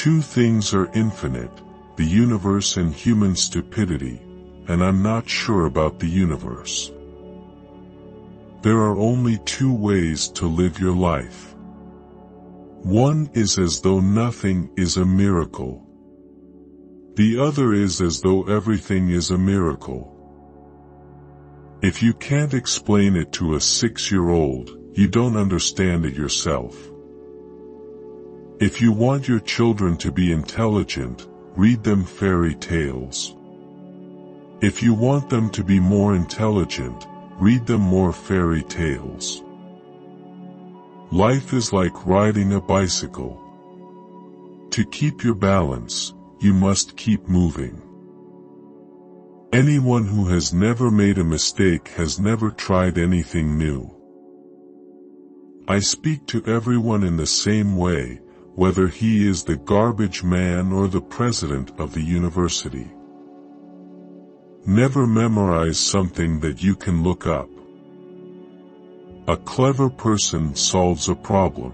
Two things are infinite, the universe and human stupidity, and I'm not sure about the universe. There are only two ways to live your life. One is as though nothing is a miracle. The other is as though everything is a miracle. If you can't explain it to a 6-year-old, you don't understand it yourself. If you want your children to be intelligent, read them fairy tales. If you want them to be more intelligent, read them more fairy tales. Life is like riding a bicycle. To keep your balance, you must keep moving. Anyone who has never made a mistake has never tried anything new. I speak to everyone in the same way, whether he is the garbage man or the president of the university. Never memorize something that you can look up. A clever person solves a problem.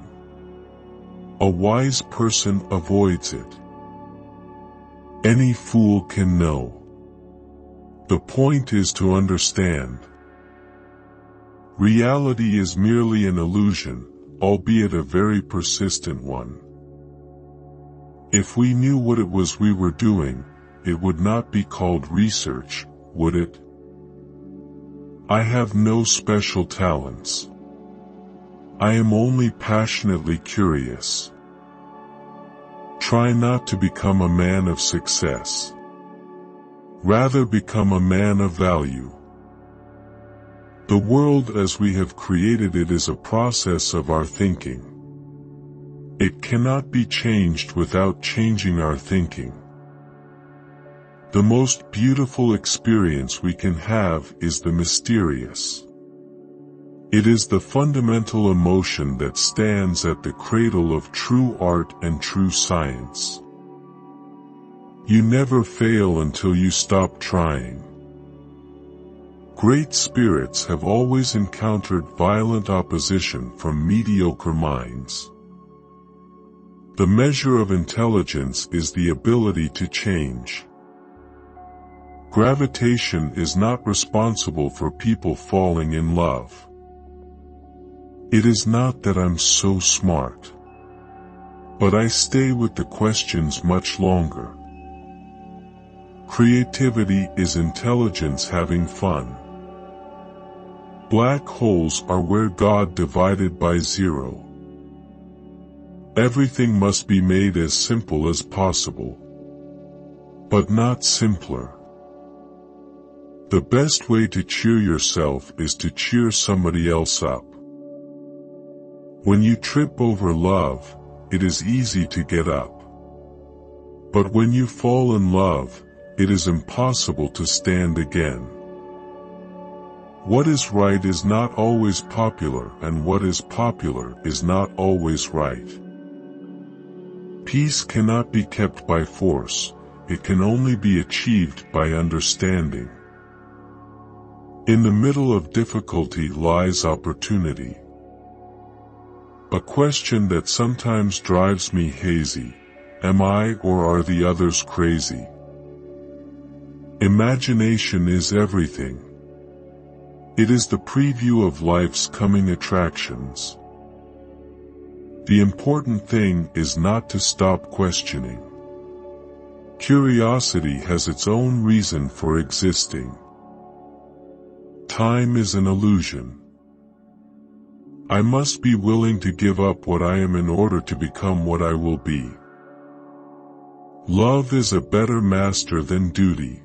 A wise person avoids it. Any fool can know. The point is to understand. Reality is merely an illusion, albeit a very persistent one. If we knew what it was we were doing, it would not be called research, would it? I have no special talents. I am only passionately curious. Try not to become a man of success. Rather become a man of value. The world as we have created it is a process of our thinking. It cannot be changed without changing our thinking. The most beautiful experience we can have is the mysterious. It is the fundamental emotion that stands at the cradle of true art and true science. You never fail until you stop trying. Great spirits have always encountered violent opposition from mediocre minds. The measure of intelligence is the ability to change. Gravitation is not responsible for people falling in love. It is not that I'm so smart. But I stay with the questions much longer. Creativity is intelligence having fun. Black holes are where God divided by zero. Everything must be made as simple as possible. But not simpler. The best way to cheer yourself is to cheer somebody else up. When you trip over love, it is easy to get up. But when you fall in love, it is impossible to stand again. What is right is not always popular, and what is popular is not always right. Peace cannot be kept by force, it can only be achieved by understanding. In the middle of difficulty lies opportunity. A question that sometimes drives me hazy: am I or are the others crazy? Imagination is everything. It is the preview of life's coming attractions. The important thing is not to stop questioning. Curiosity has its own reason for existing. Time is an illusion. I must be willing to give up what I am in order to become what I will be. Love is a better master than duty.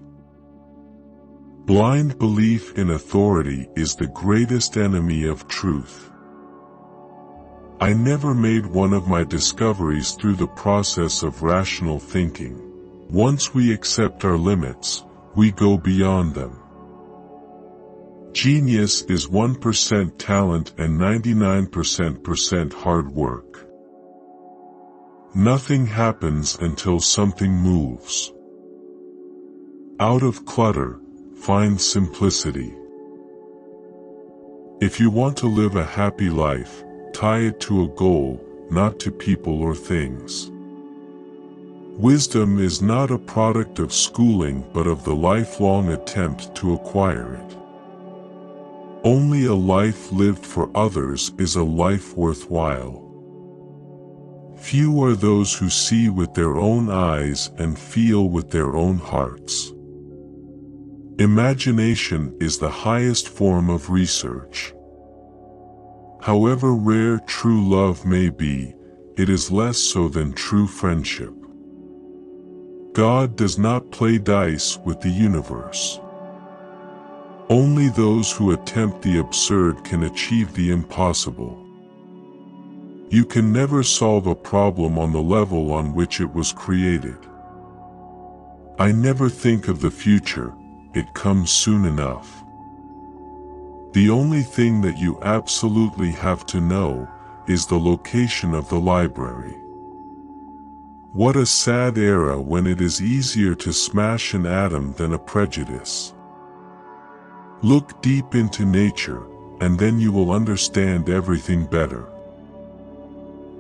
Blind belief in authority is the greatest enemy of truth. I never made one of my discoveries through the process of rational thinking. Once we accept our limits, we go beyond them. Genius is 1% talent and 99% hard work. Nothing happens until something moves. Out of clutter, find simplicity. If you want to live a happy life, tie it to a goal, not to people or things. Wisdom is not a product of schooling but of the lifelong attempt to acquire it. Only a life lived for others is a life worthwhile. Few are those who see with their own eyes and feel with their own hearts. Imagination is the highest form of research. However rare true love may be, it is less so than true friendship. God does not play dice with the universe. Only those who attempt the absurd can achieve the impossible. You can never solve a problem on the level on which it was created. I never think of the future, it comes soon enough. The only thing that you absolutely have to know is the location of the library. What a sad era when it is easier to smash an atom than a prejudice. Look deep into nature, and then you will understand everything better.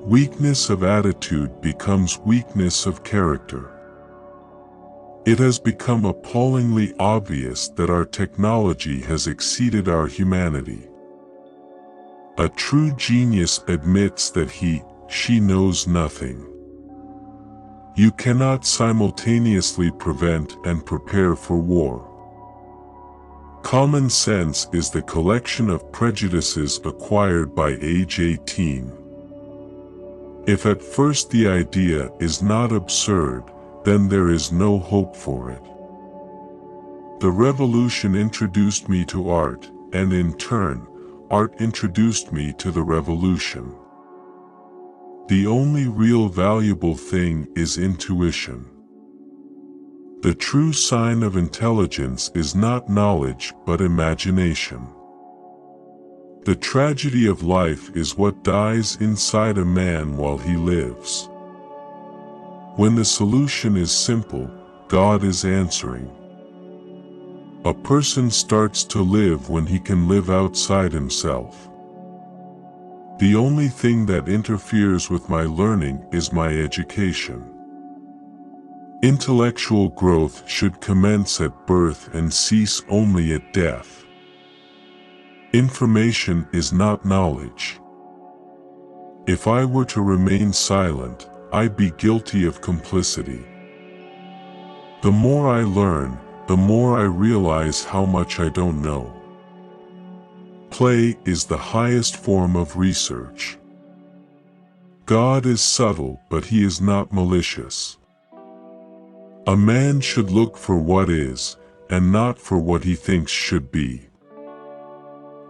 Weakness of attitude becomes weakness of character. It has become appallingly obvious that our technology has exceeded our humanity. A true genius admits that she knows nothing. You cannot simultaneously prevent and prepare for war. Common sense is the collection of prejudices acquired by age 18. If at first the idea is not absurd, then there is no hope for it. The revolution introduced me to art, and in turn, art introduced me to the revolution. The only real valuable thing is intuition. The true sign of intelligence is not knowledge but imagination. The tragedy of life is what dies inside a man while he lives. When the solution is simple, God is answering. A person starts to live when he can live outside himself. The only thing that interferes with my learning is my education. Intellectual growth should commence at birth and cease only at death. Information is not knowledge. If I were to remain silent, I'd be guilty of complicity. The more I learn, the more I realize how much I don't know. Play is the highest form of research. God is subtle, but he is not malicious. A man should look for what is, and not for what he thinks should be.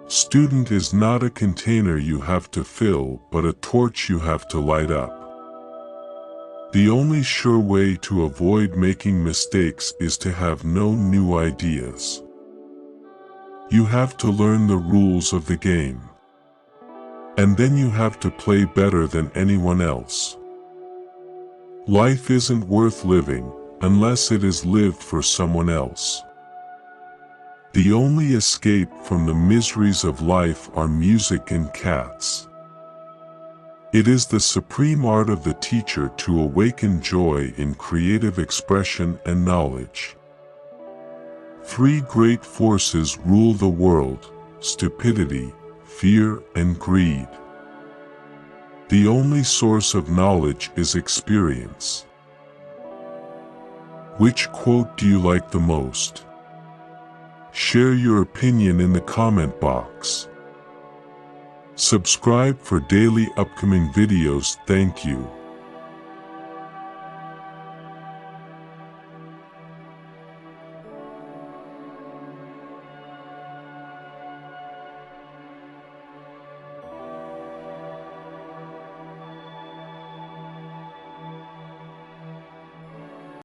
Student is not a container you have to fill, but a torch you have to light up. The only sure way to avoid making mistakes is to have no new ideas. You have to learn the rules of the game. And then you have to play better than anyone else. Life isn't worth living unless it is lived for someone else. The only escape from the miseries of life are music and cats. It is the supreme art of the teacher to awaken joy in creative expression and knowledge. Three great forces rule the world: stupidity, fear, and greed. The only source of knowledge is experience. Which quote do you like the most? Share your opinion in the comment box. Subscribe for daily upcoming videos. Thank you.